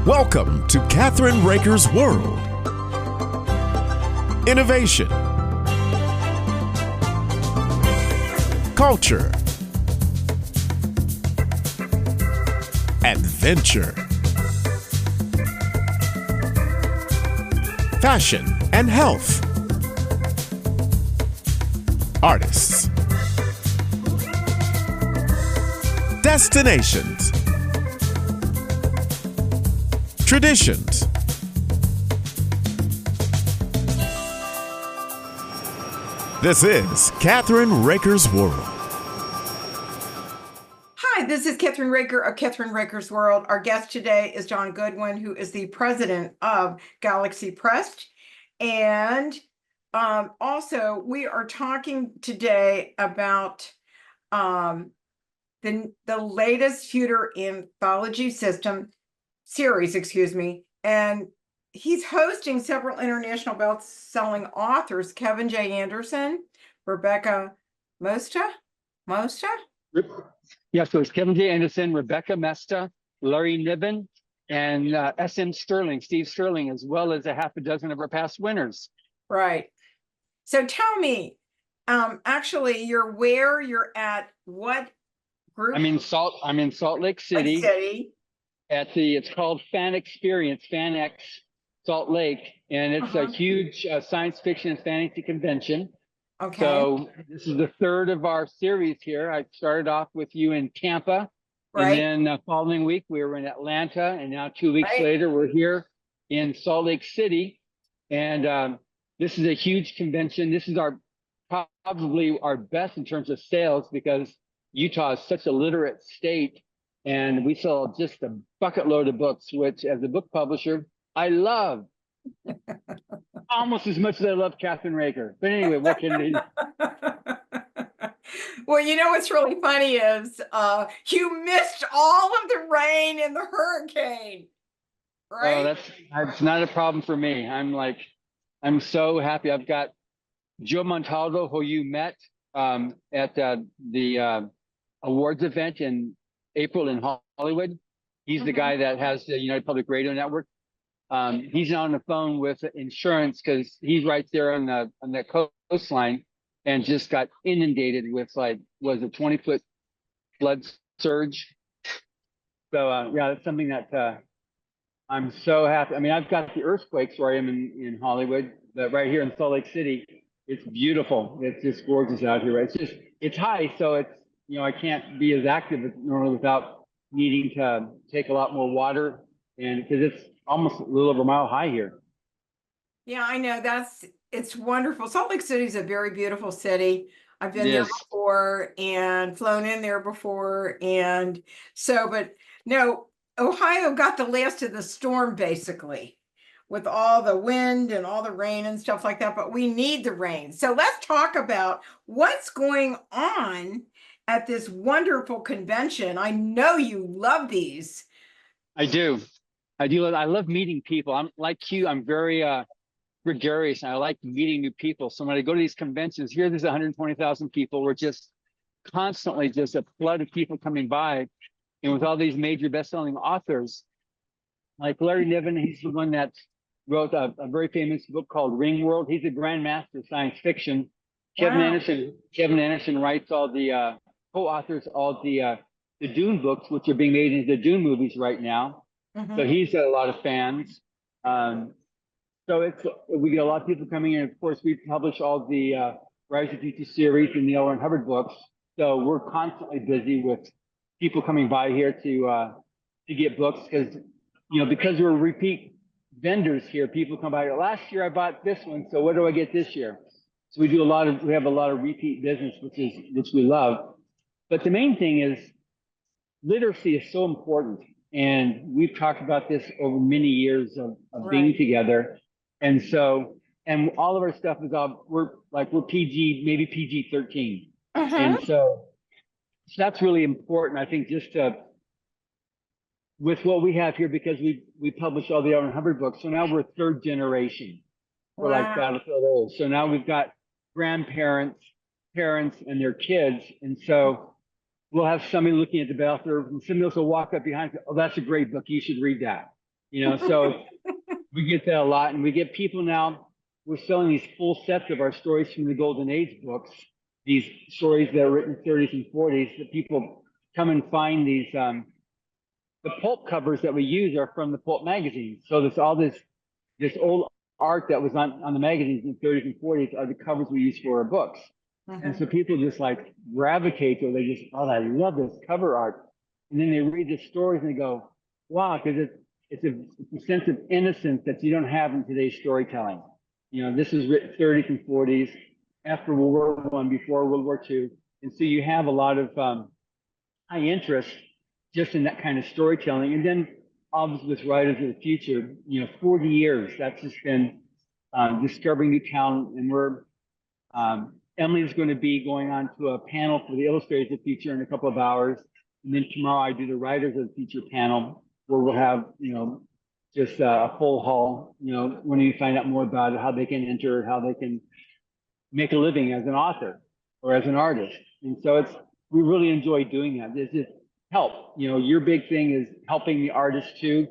Welcome to Kathryn Raaker's World. Innovation, culture, adventure, fashion and health, artists, destinations, traditions. This is Kathryn Raaker's World. Hi, this is Kathryn Raaker of Kathryn Raaker's World. Our guest today is John Goodwin, who is the president of Galaxy Press. And also, we are talking today about the latest Future Anthology series, and he's hosting several international best-selling authors, Kevin J. Anderson, Rebecca Mosta? Yeah, so it's Kevin J. Anderson, Rebecca Mesta, Larry Niven, and Steve Sterling, as well as a half a dozen of our past winners. Right. So tell me, actually, you're at what group? I'm in Salt Lake City. It's called FanX Salt Lake, and it's a huge science fiction and fantasy convention. Okay. So this is the third of our series here. I started off with you in Tampa, right. And then following week we were in Atlanta, and now 2 weeks later we're here in Salt Lake City, and this is a huge convention. This is probably our best in terms of sales because Utah is such a literate state. And we sell just a bucket load of books, which as a book publisher, I love almost as much as I love Kathryn Raaker. But anyway, what can I do? Well, you know what's really funny is you missed all of the rain and the hurricane, right? Oh, that's not a problem for me. I'm so happy. I've got Joe Montaldo, who you met at the awards event in April in Hollywood. He's the guy that has the United Public Radio Network. He's now on the phone with insurance because he's right there on the coastline and just got inundated with was a 20-foot flood surge. So yeah, that's something that I'm so happy. I mean, I've got the earthquakes where I am in Hollywood, but right here in Salt Lake City, it's beautiful. It's just gorgeous out here. It's high, so it's I can't be as active as normally without needing to take a lot more water, and because it's almost a little over a mile high here. Yeah, I know. It's wonderful. Salt Lake City is a very beautiful city. I've been there before and flown in there before, and so, but no, Ohio got the last of the storm basically, with all the wind and all the rain and stuff like that. But we need the rain. So let's talk about what's going on at this wonderful convention. I know you love these. I do. I love meeting people. I'm like you. I'm very gregarious, and I like meeting new people. So when I go to these conventions, there's 120,000 people. We're just constantly just a flood of people coming by, and with all these major best-selling authors, like Larry Niven, he's the one that wrote a very famous book called Ringworld. He's a grandmaster of science fiction. Kevin Anderson writes all the co-authors all the Dune books, which are being made into the Dune movies right now. So he's got a lot of fans. So we get a lot of people coming in. Of course, we publish all the Rise of Future series and the L. Ron Hubbard books. So we're constantly busy with people coming by here to get books because we're repeat vendors here. People come by. Last year I bought this one, so what do I get this year? So we have a lot of repeat business, which we love. But the main thing is literacy is so important. And we've talked about this over many years of being together. And so, and all of our stuff is we're PG, maybe PG-13. And so that's really important, I think, just with what we have here, because we publish all the L. Ron Hubbard books. So now we're third generation. We're like Battlefield old. So now we've got grandparents, parents, and their kids. And so we'll have somebody looking at the Battlefield, and somebody else will walk up behind, oh, that's a great book. You should read that. So we get that a lot, and we get people now, we're selling these full sets of our stories from the Golden Age books, these stories that are written 30s and 40s that people come and find these, the pulp covers that we use are from the pulp magazines. So there's all this old art that was on the magazines in the 30s and 40s are the covers we use for our books. And so people just like gravitate to it. They just, oh, I love this cover art. And then they read the stories and they go, wow, because it's a sense of innocence that you don't have in today's storytelling. This is written 30s and 40s, after World War I, before World War II. And so you have a lot of high interest just in that kind of storytelling. And then obviously with writers of the future, 40 years, that's just been discovering new talent. And we're, Emily's going to be going on to a panel for the Illustrators of the Future in a couple of hours. And then tomorrow I do the Writers of the Future panel, where we'll have, just a full hall, when you find out more about it, how they can enter, how they can make a living as an author or as an artist. And so we really enjoy doing that. It's just help. Your big thing is helping the artist too.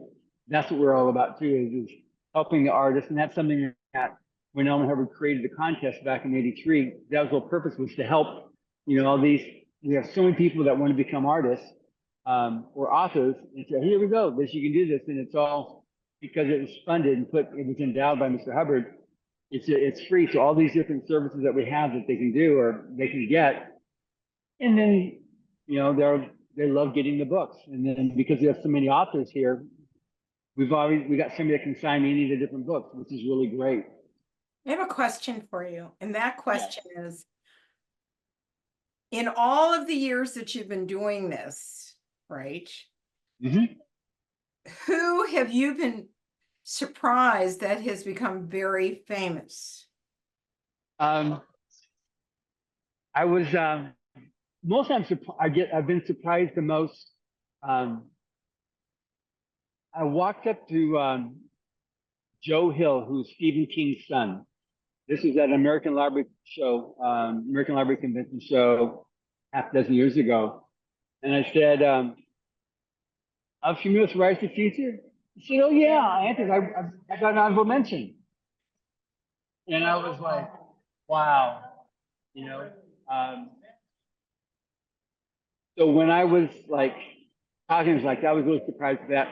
That's what we're all about too, is helping the artist. And that's something that when Elmer Hubbard created the contest back in '83, that was the whole purpose, was to help, all these, we have so many people that want to become artists or authors, and say, here we go, you can do this. And it's all because it was funded and it was endowed by Mr. Hubbard. It's free. So all these different services that we have that they can do or they can get. And then, they love getting the books. And then because we have so many authors here, we got somebody that can sign any of the different books, which is really great. I have a question for you. And that question is, in all of the years that you've been doing this, right? Mm-hmm. Who have you been surprised that has become very famous? I was most times I've been surprised the most. I walked up to Joe Hill, who's Stephen King's son. This was at an American Library show, American Library Convention show, half a dozen years ago. And I said, I'm familiar with Rise to the Future. He said, oh yeah, I got an honorable mention. And I was like, wow, so when I was like talking, I was really surprised at that.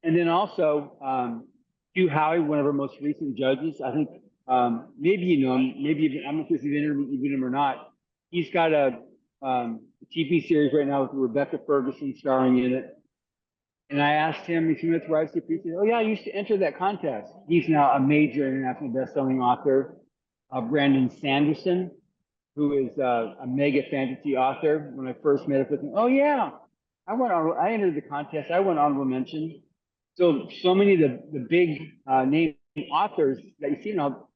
And then also, Hugh Howey, one of our most recent judges, I think maybe you know him, maybe even, I don't know if you've interviewed him or not. He's got a TV series right now with Rebecca Ferguson starring in it. And I asked him if he was Rise to the Future. Oh yeah, I used to enter that contest. He's now a major international best-selling author. Brandon Sanderson, who is a mega fantasy author. When I first met up with him, oh yeah, I entered the contest. I won honorable mention. So many of the big name authors that you see now,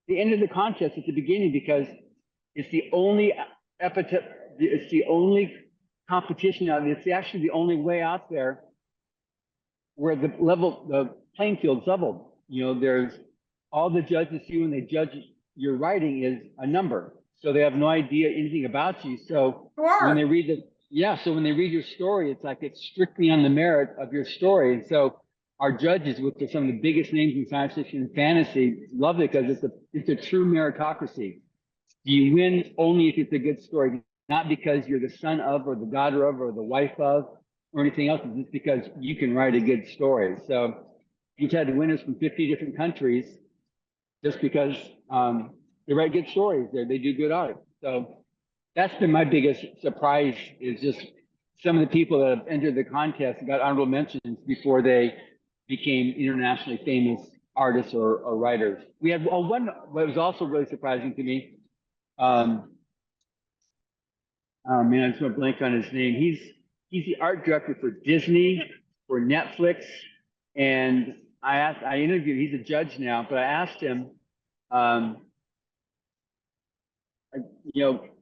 they entered the contest at the beginning because it's the only it's the only competition out there. It's actually the only way out there where the playing field's leveled. There's all the judges see when they judge your writing is a number. So they have no idea anything about you. So when they read when they read your story, it's strictly on the merit of your story. And so our judges, which are some of the biggest names in science fiction and fantasy, love it because it's a true meritocracy. You win only if it's a good story, not because you're the son of or the daughter of or the wife of or anything else. It's just because you can write a good story. So you've had winners from 50 different countries just because they write good stories. They do good art. So that's been my biggest surprise, is just some of the people that have entered the contest and got honorable mentions before they became internationally famous artists or writers. We had one, what was also really surprising to me. Oh man, I'm just gonna blank on his name. He's the art director for Disney, for Netflix, and I interviewed. He's a judge now, but I asked him.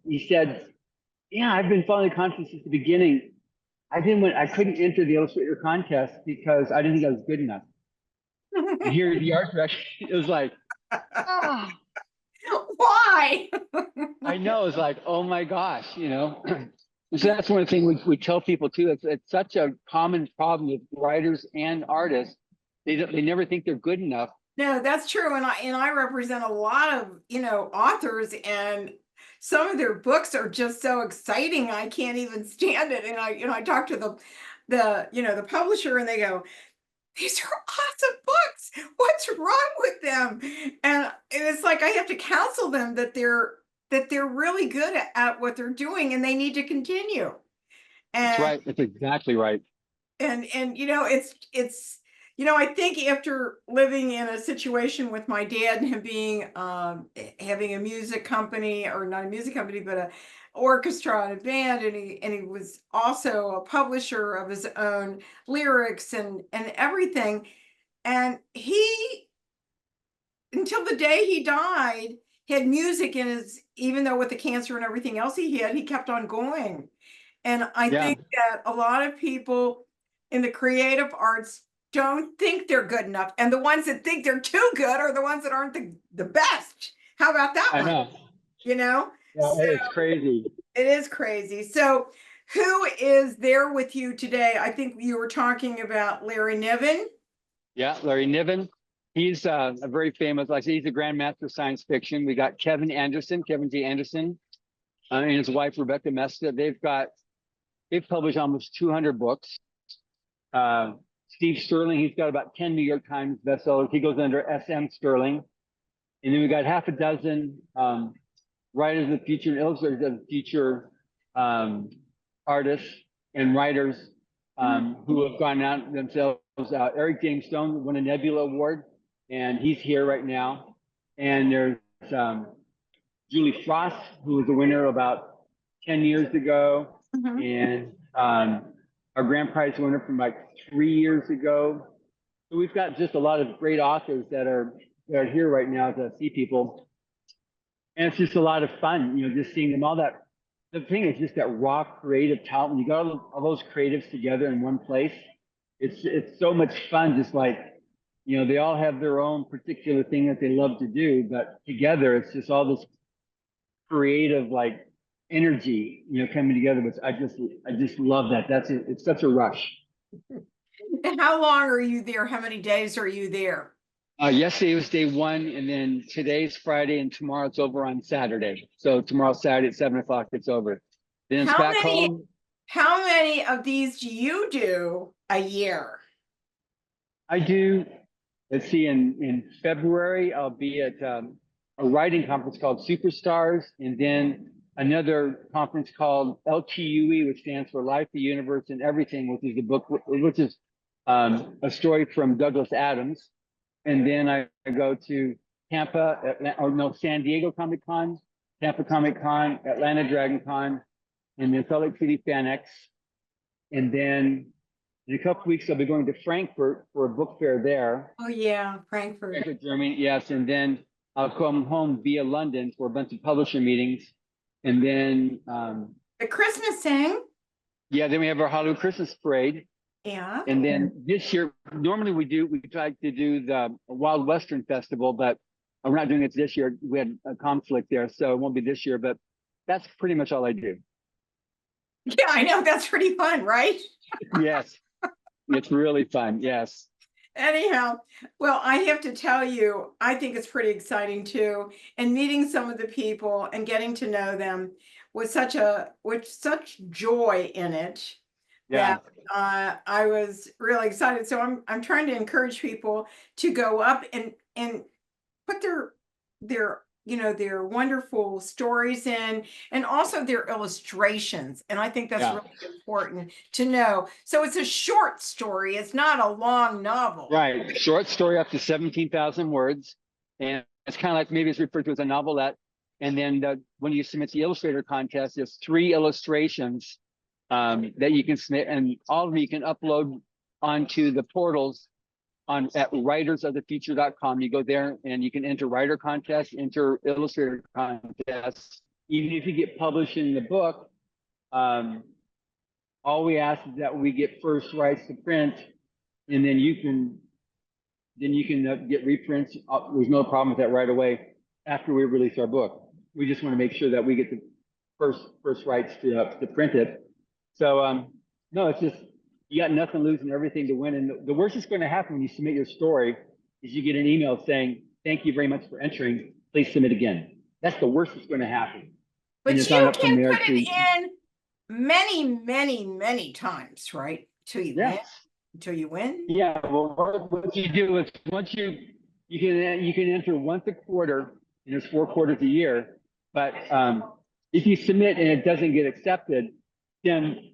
He said, "Yeah, I've been following the contest since the beginning. I couldn't enter the Illustrator contest because I didn't think I was good enough." And here, the art director, it was like, ah. Why? I know, it's like, oh my gosh, So that's one of the things we tell people too. It's such a common problem with writers and artists They never think they're good enough. No, that's true. And I represent a lot of, authors, and some of their books are just so exciting. I can't even stand it. And I talk to the publisher, and they go, these are awesome books. What's wrong with them? And it's like I have to counsel them that they're really good at what they're doing, and they need to continue. That's And right. That's exactly right. and it's I think after living in a situation with my dad and him being having a music company, or not a music company, but a orchestra and a band, and he was also a publisher of his own lyrics and everything, and he, until the day he died, had music in his, even though with the cancer and everything else he had, he kept on going. And I Yeah. think that a lot of people in the creative arts don't think they're good enough. And the ones that think they're too good are the ones that aren't the best. How about that I one? know. Yeah, So, it's crazy. It is crazy. So who is there with you today? I think you were talking about Larry Niven. Yeah, Larry Niven. He's a very famous, like I said, he's a grandmaster of science fiction. We got Kevin G. Anderson, and his wife, Rebecca Mesta. They've published almost 200 books. Steve Sterling, he's got about 10 New York Times bestsellers. He goes under SM Sterling. And then we got half a dozen writers of the future and illustrators of the future, artists and writers who have gone out themselves. Eric James Stone won a Nebula Award, and he's here right now. And there's Julie Frost, who was the winner about 10 years ago, and our grand prize winner from like 3 years ago. So we've got just a lot of great authors that are here right now to see people. And it's just a lot of fun, just seeing them. The thing is just that raw creative talent. When you got all those creatives together in one place, it's so much fun. Just like, they all have their own particular thing that they love to do, but together it's just all this creative, like, energy, coming together. Which I just love that. That's it. It's such a rush. And how long are you there? How many days are you there? Yesterday was day one, and then today's Friday, and tomorrow it's over on Saturday. So tomorrow Saturday at 7 o'clock it's over. Then it's back home. How many of these do you do a year? I do. Let's see. In February, I'll be at a writing conference called Superstars, and then another conference called LTUE, which stands for Life, the Universe, and Everything, which is a story from Douglas Adams. And then I go to San Diego Comic Con, Tampa Comic Con, Atlanta Dragon Con, and then Salt Lake City FanX. And then in a couple of weeks, I'll be going to Frankfurt for a book fair there. Oh yeah, Frankfurt, Germany. Yes. And then I'll come home via London for a bunch of publisher meetings. And then the Christmas thing. Yeah, then we have our Hollywood Christmas parade. Yeah. And then this year, normally we try to do the Wild Western Festival, but we're not doing it this year. We had a conflict there, so it won't be this year, but that's pretty much all I do. Yeah, I know. That's pretty fun, right? Yes, it's really fun. Yes. Anyhow, well, I have to tell you, I think it's pretty exciting too. And meeting some of the people and getting to know them with such joy in it. Yeah. That I was really excited. So I'm trying to encourage people to go up and put their wonderful stories in, and also their illustrations. And I think that's really important to know. So it's a short story. It's not a long novel. Right. Short story up to 17,000 words. And it's kind of like, maybe it's referred to as a novelette. And then when you submit the illustrator contest, there's 3 illustrations that you can submit, and all of them you can upload onto the portals at writersofthefuture.com. You go there and you can enter writer contest, enter illustrator contest. Even if you get published in the book, all we ask is that we get first rights to print, and then you can get reprints. There's no problem with that right away after we release our book. We just want to make sure that we get the first rights to print it. So no, it's just you got nothing to lose and everything to win. And the worst that's going to happen when you submit your story is you get an email saying, "Thank you very much for entering. Please submit again." That's the worst that's going to happen. But And it's you not up from can there put it to- in many times, right? Till you win. Yes. Until you win. Yeah. Well, what you do is once you can enter once a quarter, and there's 4 quarters a year. But if you submit and it doesn't get accepted, then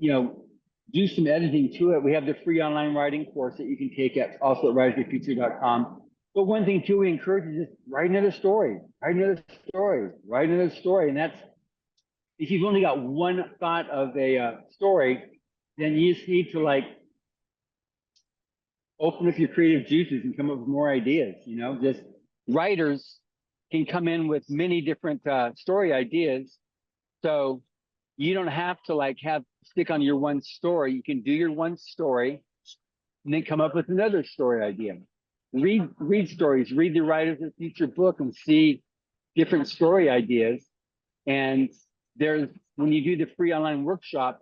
do some editing to it. We have the free online writing course that you can take at also at writersofthefuture.com. But one thing too, we encourage you, just write another story, write another story, write another story. And that's, if you've only got one thought of a story, then you just need to like open up your creative juices and come up with more ideas. Just writers can come in with many different story ideas. So you don't have to like stick on your one story. You can do your one story and then come up with another story idea. Read stories, read the Writers of the Future book and see different story ideas. And when you do the free online workshop,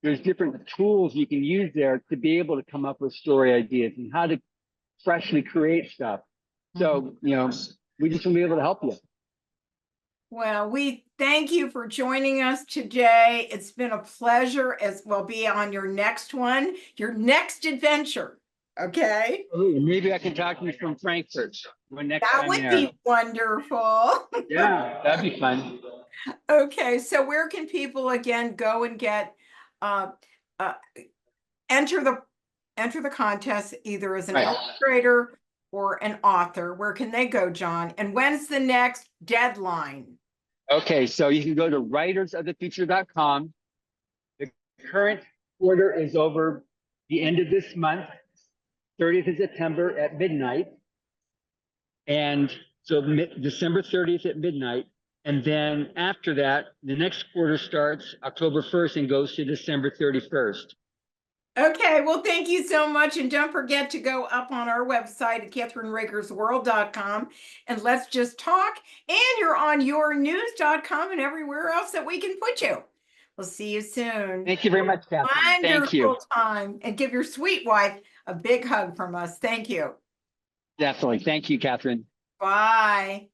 there's different tools you can use there to be able to come up with story ideas and how to freshly create stuff. So, we just want to be able to help you. Well, we thank you for joining us today. It's been a pleasure, as well be on your next one, your next adventure. Okay. Maybe I can talk to you from Frankfurt when next That time would there. be wonderful. Yeah, that'd be fun. Okay, so where can people again go and get enter the contest either as an Right. illustrator or an author? Where can they go, John? And when's the next deadline? Okay, so you can go to writersofthefuture.com. The current quarter is over the end of this month, 30th of September at midnight. And so December 30th at midnight. And then after that, the next quarter starts October 1st and goes to December 31st. Okay, well, thank you so much. And don't forget to go up on our website at KathrynRaakersWorld.com and let's just talk. And you're on yournews.com and everywhere else that we can put you. We'll see you soon. Thank you very much, Kathryn. Thank you. Wonderful time. And give your sweet wife a big hug from us. Thank you. Definitely. Thank you, Kathryn. Bye.